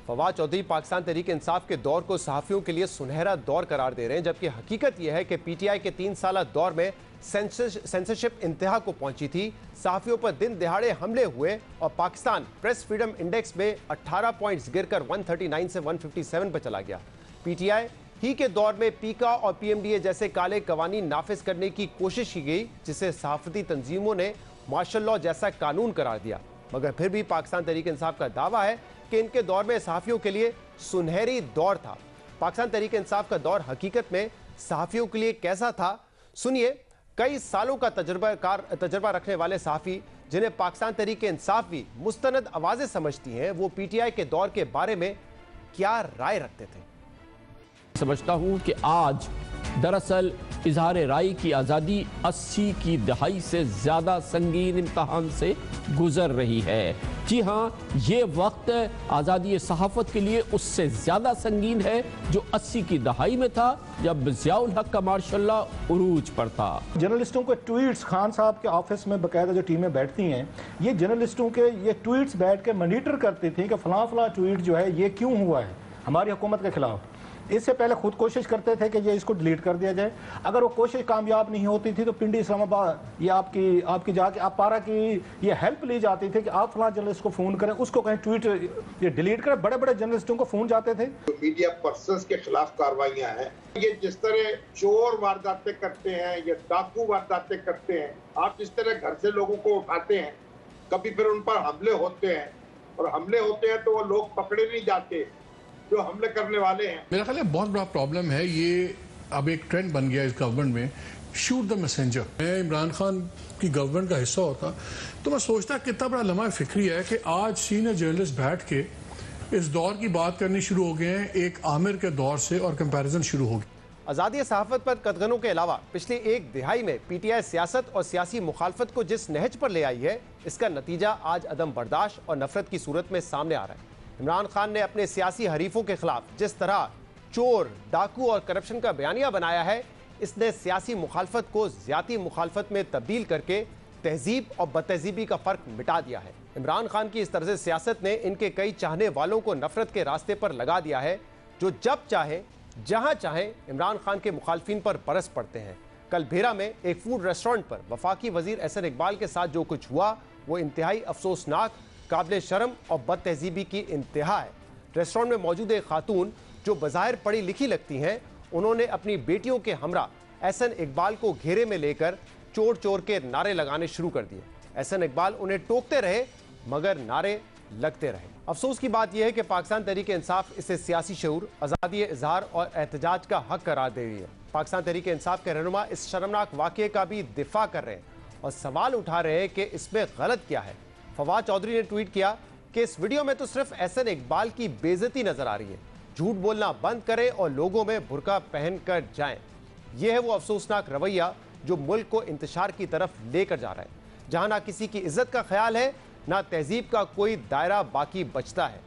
फवाद चौधरी पाकिस्तान तहरीक इंसाफ के दौर को सहाफ़ियों के लिए सुनहरा दौर करार दे रहे हैं, जबकि हकीकत यह है कि PTI के 3 साला दौर में सेंसरशिप इंतहा को पहुंची थी। सहाफ़ियों पर दिन दिहाड़े हमले हुए और पाकिस्तान प्रेस फ्रीडम इंडेक्स में 18 पॉइंट्स गिरकर 139 से 157 पर चला गया। PTI ही के दौर में पीका और PMDA जैसे काले कवानीन नाफिज करने की कोशिश की गई, जिसे सहाफ़ती तंजीमों ने मार्शल लॉ जैसा कानून करार दिया। मगर फिर भी पाकिस्तान तहरीक इंसाफ का दावा है कि इनके दौर में सहाफ़ियों के लिए सुनहरी दौर था। पाकिस्तान तहरीक इंसाफ का दौर हकीकत में सहाफ़ियों के लिए कैसा था, सुनिए। कई सालों का तजर्बा रखने वाले सहाफ़ी, जिन्हें पाकिस्तान तहरीक इंसाफ भी मुस्तनद आवाज़ें समझती हैं, वो PTI के दौर के बारे में क्या राय रखते थे। समझता हूँ कि आज दरअसल इजहार राय की आज़ादी 80 की दहाई से ज़्यादा संगीन इम्तहान से गुजर रही है। जी हाँ, ये वक्त आज़ादी सहाफ़त के लिए उससे ज़्यादा संगीन है जो 80 की दहाई में था, जब ज़ियाउल हक का मार्शल लॉ उरूज पर था। जर्नलिस्टों के ट्वीट्स, खान साहब के ऑफिस में बाकायदा जो टीमें बैठती हैं, ये जर्नलिस्टों के ये ट्वीट्स बैठ के मॉनिटर करती थी कि फलां ट्वीट जो है ये क्यों हुआ है हमारी हुकूमत के खिलाफ। इससे पहले खुद कोशिश करते थे कि ये इसको डिलीट कर दिया जाए। अगर वो कोशिश कामयाब नहीं होती थी तो पिंडी इस्लामाबाद ये आपकी जाके आप पारा की ये हेल्प ली जाती थी कि आप फलां जर्नलिस्ट को फ़ोन करें, उसको कहीं ट्वीट ये डिलीट करें। बड़े बड़े जर्नलिस्टों को फ़ोन जाते थे। तो मीडिया पर्सन्स के खिलाफ कार्रवाइयाँ हैं। ये जिस तरह चोर वारदातें करते हैं या डाकू वारदातें करते हैं, आप जिस तरह घर से लोगों को उठाते हैं, कभी फिर उन पर हमले होते हैं और हमले होते हैं तो वो लोग पकड़े नहीं जाते जो हमले करने वाले हैं। मेरा ख्याल है बहुत बड़ा प्रॉब्लम है ये अब एक ट्रेंड बन गया इस गवर्नमेंट में, शूट द मैसेंजर। मैं इमरान खान की गवर्नमेंट का हिस्सा होता तो मैं सोचता कितना बड़ा लम्हा फिक्री है कि आज सीनियर जर्नलिस्ट बैठ के इस दौर की बात करनी शुरू हो गए हैं, एक आमिर के दौर से, और कंपैरिजन शुरू हो गई। आज़ादी सहाफ़त पर कदगनों के अलावा पिछली एक दिहाई में पीटीआई सियासत और सियासी मुखालफत को जिस नहज पर ले आई है, इसका नतीजा आज अदम बर्दाश्त और नफरत की सूरत में सामने आ रहा है। इमरान खान ने अपने सियासी हरीफों के खिलाफ जिस तरह चोर, डाकू और करप्शन का बयानिया बनाया है, इसने सियासी मुखालफत को ज़्याती मुखालफत में तब्दील करके तहजीब और बदतहजीबी का फ़र्क मिटा दिया है। इमरान खान की इस तर्ज सियासत ने इनके कई चाहने वालों को नफरत के रास्ते पर लगा दिया है, जो जब चाहे जहां चाहे इमरान खान के मुखालफिन पर बरस पड़ते हैं। कल भेरा में एक फूड रेस्टोरेंट पर वफाकी वजीर एहसन इकबाल के साथ जो कुछ हुआ वो इंतहाई अफसोसनाक, काबिल शर्म और बदतहजीबी की इंतहा है। रेस्टोरेंट में मौजूद एक खातून जो बज़ाहिर पढ़ी लिखी लगती हैं, उन्होंने अपनी बेटियों के हमरा एहसन इकबाल को घेरे में लेकर चोर चोर के नारे लगाने शुरू कर दिए। एहसन इकबाल उन्हें टोकते रहे मगर नारे लगते रहे। अफसोस की बात यह है कि पाकिस्तान तहरीक इंसाफ इसे सियासी शऊर, आज़ादी इजहार और एहतजाज का हक करार दे रही है। पाकिस्तान तहरीक इंसाफ के रहनुमा इस शर्मनाक वाक़े का भी दिफा कर रहे हैं और सवाल उठा रहे हैं कि इसमें गलत क्या है। फवाद चौधरी ने ट्वीट किया कि इस वीडियो में तो सिर्फ एहसन इकबाल की बेइज्जती नजर आ रही है, झूठ बोलना बंद करें और लोगों में बुर्का पहन कर जाएं। यह है वो अफसोसनाक रवैया जो मुल्क को इंतशार की तरफ लेकर जा रहा है, जहां ना किसी की इज्जत का ख्याल है, ना तहजीब का कोई दायरा बाकी बचता है।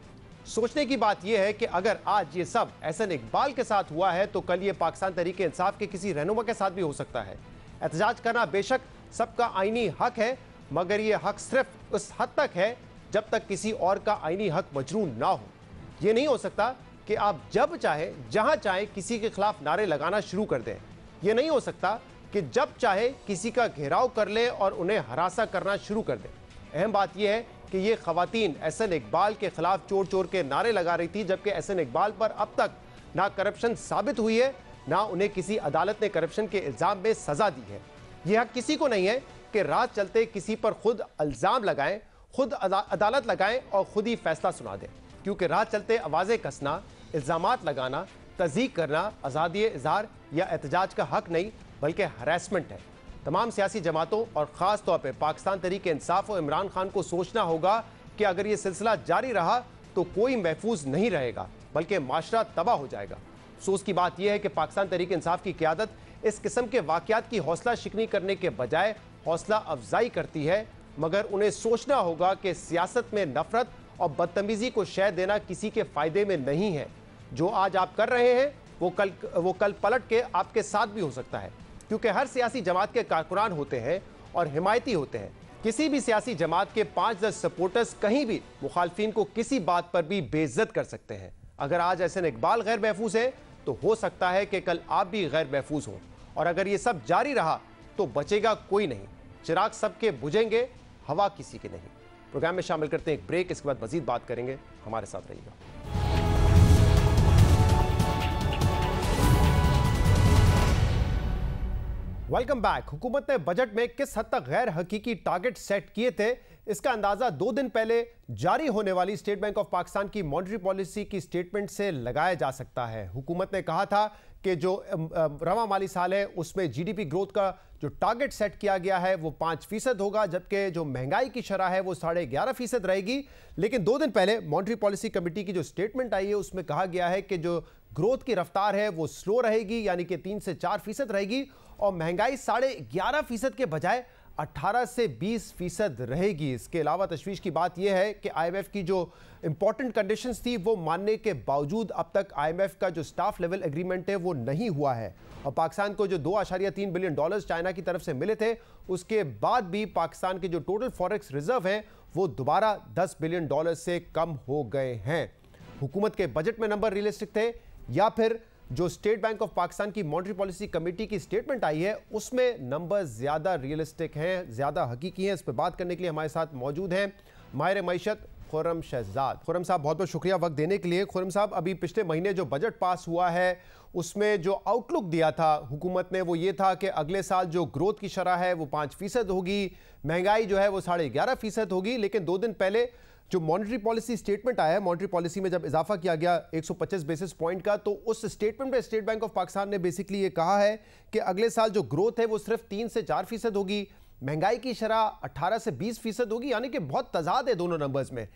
सोचने की बात यह है कि अगर आज ये सब एहसन इकबाल के साथ हुआ है तो कल ये पाकिस्तान तहरीक इंसाफ के किसी रहनुमा के साथ भी हो सकता है। एहतजाज करना बेशक सबका आईनी हक है, मगर ये हक सिर्फ उस हद तक है जब तक किसी और का आईनी हक मजरूह ना हो। ये नहीं हो सकता कि आप जब चाहे जहां चाहे किसी के खिलाफ नारे लगाना शुरू कर दें। यह नहीं हो सकता कि जब चाहे किसी का घेराव कर लें और उन्हें हरासा करना शुरू कर दें। अहम बात यह है कि ये खवातीन एहसन इकबाल के खिलाफ चोर चोर के नारे लगा रही थी, जबकि एहसन इकबाल पर अब तक ना करप्शन साबित हुई है, ना उन्हें किसी अदालत ने करप्शन के इल्ज़ाम में सजा दी है। यह हक किसी को नहीं है कि राह चलते किसी पर खुद इल्ज़ाम लगाएं, खुद अदालत लगाएं और खुद ही फैसला सुना दें, क्योंकि राह चलते आवाज़ें कसना, इल्ज़ामात लगाना, तज़ीक करना आज़ादी इज़हार या एहतजाज का हक नहीं बल्कि हरासमेंट है। तमाम सियासी जमातों और ख़ास तौर पर पाकिस्तान तहरीक इंसाफ और इमरान खान को सोचना होगा कि अगर ये सिलसिला जारी रहा तो कोई महफूज नहीं रहेगा बल्कि माशरा तबाह हो जाएगा। अफसोस की बात यह है कि पाकिस्तान तहरीक इंसाफ की क़यादत इस किस्म के वाक़यात की हौसला शिकनी करने के बजाय हौसला अफजाई करती है, मगर उन्हें सोचना होगा कि सियासत में नफरत और बदतमीज़ी को शय देना किसी के फ़ायदे में नहीं है। जो आज आप कर रहे हैं वो कल पलट के आपके साथ भी हो सकता है, क्योंकि हर सियासी जमात के कारकुनान होते हैं और हिमायती होते हैं। किसी भी सियासी जमात के 5-10 सपोर्टर्स कहीं भी मुखालफिन को किसी बात पर भी बेइज्जत कर सकते हैं। अगर आज एहसन इकबाल गैर महफूज है तो हो सकता है कि कल आप भी गैर महफूज हों, और अगर ये सब जारी रहा तो बचेगा कोई नहीं। चिराग सबके बुझेंगे, हवा किसी की नहीं। प्रोग्राम में शामिल करते हैं एक ब्रेक, इसके बाद मजीद बात करेंगे। हमारे साथ रहिएगा। Welcome back. हुकूमत ने बजट में किस हद तक गैर हकीकी टारगेट सेट किए थे, इसका अंदाजा 2 दिन पहले जारी होने वाली स्टेट बैंक ऑफ पाकिस्तान की मॉनेटरी पॉलिसी की स्टेटमेंट से लगाया जा सकता है। हुकूमत ने कहा था कि जो रवा माली साल है उसमें जीडीपी ग्रोथ का जो टारगेट सेट किया गया है वो 5% होगा, जबकि जो महंगाई की शरह है वो 11.5% रहेगी। लेकिन 2 दिन पहले मॉनेटरी पॉलिसी कमेटी की जो स्टेटमेंट आई है उसमें कहा गया है कि जो ग्रोथ की रफ्तार है वो स्लो रहेगी, यानी कि 3 से 4% रहेगी, और महंगाई 11.5% के बजाय 18 से 20% रहेगी। इसके अलावा तशवीश की बात यह है कि आईएमएफ की जो इंपॉर्टेंट कंडीशंस थी वो मानने के बावजूद अब तक आईएमएफ का जो स्टाफ लेवल एग्रीमेंट है वो नहीं हुआ है, और पाकिस्तान को जो $2.3 बिलियन चाइना की तरफ से मिले थे उसके बाद भी पाकिस्तान के जो टोटल फॉरेक्स रिजर्व हैं वो दोबारा $10 बिलियन से कम हो गए हैं। हुकूमत के बजट में नंबर रियलिस्टिक थे या फिर जो स्टेट बैंक ऑफ पाकिस्तान की मॉनेटरी पॉलिसी कमेटी की स्टेटमेंट आई है उसमें नंबर ज्यादा रियलिस्टिक हैं, ज्यादा हकीकी हैं? इस पर बात करने के लिए हमारे साथ मौजूद हैं माहिर मईशत खुर्रम शहजाद। खुर्रम साहब बहुत बहुत शुक्रिया वक्त देने के लिए। खुर्रम साहब, अभी पिछले महीने जो बजट पास हुआ है उसमें जो आउटलुक दिया था हुकूमत ने वो ये था कि अगले साल जो ग्रोथ की शरह है वो 5% होगी, महंगाई जो है वो 11.5% होगी। लेकिन 2 दिन पहले जो मॉनेटरी पॉलिसी स्टेटमेंट आया है, मॉनेटरी पॉलिसी में जब इजाफा किया गया 125 बेसिस पॉइंट का, तो उस स्टेटमेंट में स्टेट बैंक ऑफ पाकिस्तान ने बेसिकली ये कहा है कि अगले साल जो ग्रोथ है वो सिर्फ 3 से 4% होगी, महंगाई की शरह 18 से 20% होगी, यानी कि बहुत तजाद है दोनों नंबर्स में।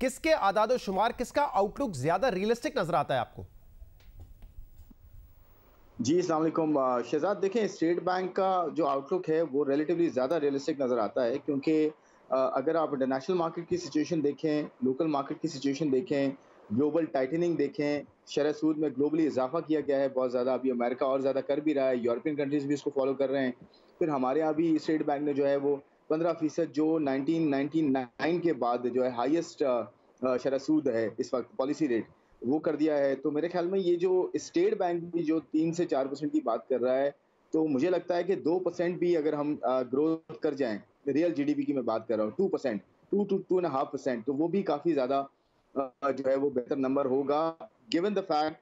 किसके आदाद शुमार, किसका आउटलुक ज्यादा रियलिस्टिक नजर आता है आपको? जी अस्सलाम वालेकुम शहजाद, देखें स्टेट बैंक का जो आउटलुक है वो रिलेटिवली ज़्यादा रियलिस्टिक नज़र आता है, क्योंकि अगर आप इंटरनेशनल मार्केट की सिचुएशन देखें, लोकल मार्केट की सिचुएशन देखें, ग्लोबल टाइटनिंग देखें, शरह सूद में ग्लोबली इजाफा किया गया है बहुत ज़्यादा, अभी अमेरिका और ज़्यादा कर भी रहा है, यूरोपियन कंट्रीज़ भी इसको फॉलो कर रहे हैं। फिर हमारे यहाँ भी स्टेट बैंक ने जो है वो 15% जो 1999 के बाद जो है हाईएस्ट शरह सूद है इस वक्त पॉलिसी रेट, वो कर दिया है। तो मेरे ख्याल में ये जो स्टेट बैंक भी जो 3 से 4% की बात कर रहा है, तो मुझे लगता है कि 2% भी अगर हम ग्रोथ कर जाएं, रियल जीडीपी की मैं बात कर रहा हूँ, 2%, 2 to 2.5%, तो वो भी काफ़ी ज़्यादा जो है वो बेहतर नंबर होगा, गिवन द फैक्ट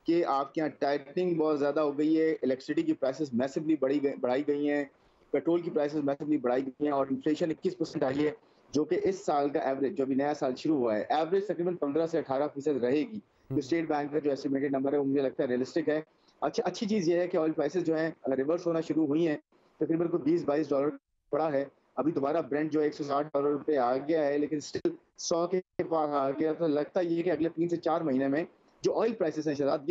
कि आपके यहाँ टाइटनिंग बहुत ज़्यादा हो गई है, इलेक्ट्रिसिटी की प्राइसेस मैसिवली बढ़ाई गई हैं, पेट्रोल की प्राइसेस मैसिवली बढ़ाई गई हैं, और इन्फ्लेशन 21% आई है, जो कि इस साल का एवरेज, जो अभी नया साल शुरू हुआ है, एवरेज तकरीबन 15 से 18% रहेगी। तो स्टेट बैंक का जो एस्टिमेटेड नंबर है वो मुझे लगता है रियलिस्टिक है। अच्छी चीज़ ये है कि ऑयल प्राइसेस जो है रिवर्स होना शुरू हुई हैं, तकरीबन को $20-22 पड़ा है, अभी दोबारा ब्रेंट जो है $160 पे आ गया है, लेकिन स्टिल 100 के पास आ गया। तो लगता है ये कि अगले 3 से 4 महीने में जो ऑयल प्राइसेस हैं शहजाद,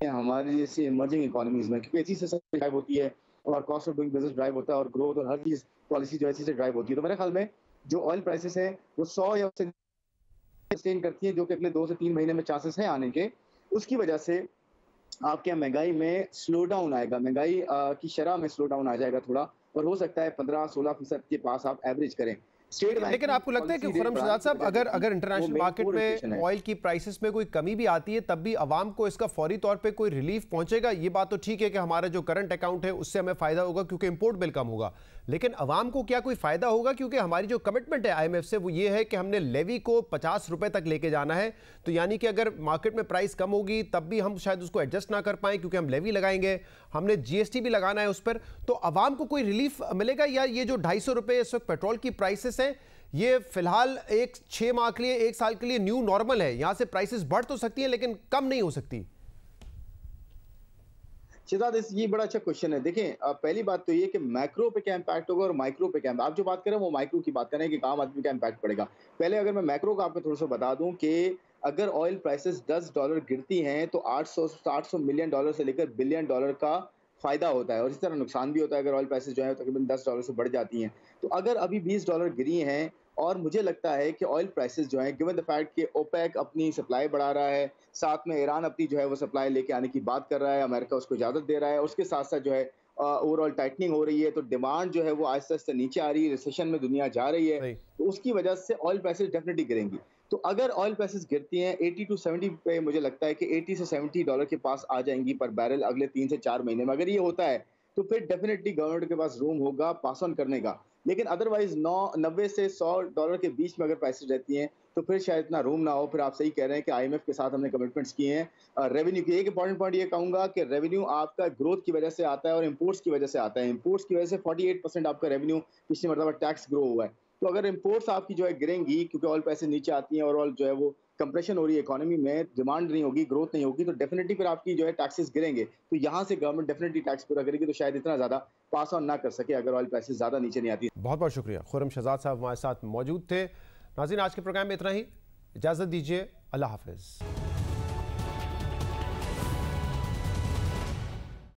ये हमारे जैसे इमर्जिंग इकोनॉमीज में, क्योंकि इसी से ड्राइव होती है और cost of doing business drive होता है, और ग्रोथ और हर चीज़ पॉलिसी जो है इसी से ड्राइव होती है। तो मेरे ख्याल में जो ऑयल प्राइसेस हैं वो 100 या उससे सस्टेन करती है, जो कि अगले 2 से 3 महीने में चांसेस हैं आने के। उसकी वजह से आपके यहाँ महंगाई में स्लो डाउन आएगा, महंगाई की शरह में स्लो डाउन आ जाएगा थोड़ा, और हो सकता है 15-16% के पास आप एवरेज करें। लेकिन आपको लगता है कि खुर्रम शहजाद साहब, अगर इंटरनेशनल मार्केट में ऑयल की प्राइसेस में कोई कमी भी आती है, तब भी आवाम को इसका फौरी तौर पे कोई रिलीफ पहुंचेगा? ये बात तो ठीक है कि हमारा जो करंट अकाउंट है उससे हमें फायदा होगा क्योंकि इंपोर्ट बिल कम होगा, लेकिन आवाम को क्या कोई फायदा होगा? क्योंकि हमारी जो कमिटमेंट है IMF से वो ये है कि हमने लेवी को 50 रुपए तक लेके जाना है, तो यानी कि अगर मार्केट में प्राइस कम होगी तब भी हम शायद उसको एडजस्ट ना कर पाएं क्योंकि हम लेवी लगाएंगे, हमने GST भी लगाना है उस पर, तो आवाम को कोई रिलीफ मिलेगा? या ये जो 250 रुपए इस वक्त पेट्रोल की प्राइसेस हैं, ये फिलहाल 6 माह के लिए, 1 साल के लिए न्यू नॉर्मल है, यहां से प्राइसेस बढ़ तो सकती हैं लेकिन कम नहीं हो सकती? शहजाद, ये बड़ा अच्छा क्वेश्चन है। देखें, पहली बात तो ये कि मैक्रो पे क्या इम्पैक्ट होगा और माइक्रो पे क्या, आप जो बात कर रहे हैं वो माइक्रो की बात कर रहे हैं कि आम आदमी क्या इम्पैक्ट पड़ेगा। पहले अगर मैं मैक्रो का आपको थोड़ा सा बता दूं कि अगर ऑयल प्राइसेस $10 गिरती हैं तो $800 मिलियन से लेकर $1 बिलियन का फायदा होता है, और इसी तरह नुकसान भी होता है अगर ऑयल प्राइसेस जो है तकरीबन $10 से बढ़ जाती हैं। तो अगर अभी $20 गिरी हैं, और मुझे लगता है कि ऑयल प्राइसेस जो हैं, गिवन द फैक्ट कि ओपेक अपनी सप्लाई बढ़ा रहा है, साथ में ईरान अपनी जो है वो सप्लाई लेके आने की बात कर रहा है, अमेरिका उसको इजाज़त दे रहा है, उसके साथ साथ जो है ओवरऑल टाइटनिंग हो रही है, तो डिमांड जो है वो आहिस्ता आहिस्ता नीचे आ रही है, रिसेशन में दुनिया जा रही है, तो उसकी वजह से ऑयल प्राइसेस डेफिनेटली गिरेंगी। तो अगर ऑयल प्राइसेस गिरती हैं 80 to 70 पे, मुझे लगता है कि $80 से $70 के पास आ जाएंगी पर बैरल अगले 3 से 4 महीने में। अगर ये होता है तो फिर डेफिनेटली गवर्नमेंट के पास रूम होगा पास ऑन करने का, लेकिन अदरवाइज 90 से $100 के बीच में अगर प्राइसेस रहती हैं तो फिर शायद इतना रूम ना हो। फिर आप सही कह रहे हैं कि IMF के साथ हमने कमिटमेंट्स किए हैं। रेवेन्यू की एक इंपॉर्टेंट पॉइंट ये कहूंगा कि रेवेन्यू आपका ग्रोथ की वजह से आता है और इंपोर्ट्स की वजह से आता है। इंपोर्ट्स की वजह से 48% आपका रेवेन्यू पिछली मरतबा टैक्स ग्रो हुआ है। तो अगर इंपोर्ट्स आपकी जो है गिरेंगी क्योंकि ऑयल पैसे नीचे आती हैं और ऑयल जो है वो कंप्रेशन हो रही है इकोनॉमी में, डिमांड नहीं होगी, ग्रोथ नहीं होगी, तो डेफिनेटली फिर आपकी जो है टैक्सेस गिरेंगे। तो यहाँ से गवर्नमेंट डेफिनेटली टैक्स पूरा करेगी, तो शायद इतना ज्यादा पास ऑन ना कर सके अगर ऑयल प्राइसेस ज्यादा नीचे नहीं आती। बहुत बहुत शुक्रिया। खुर्रम शहजाद साहब हमारे साथ मौजूद थे। नाज़रीन, आज के प्रोग्राम में इतना ही, इजाजत दीजिए, अल्लाह हाफिज।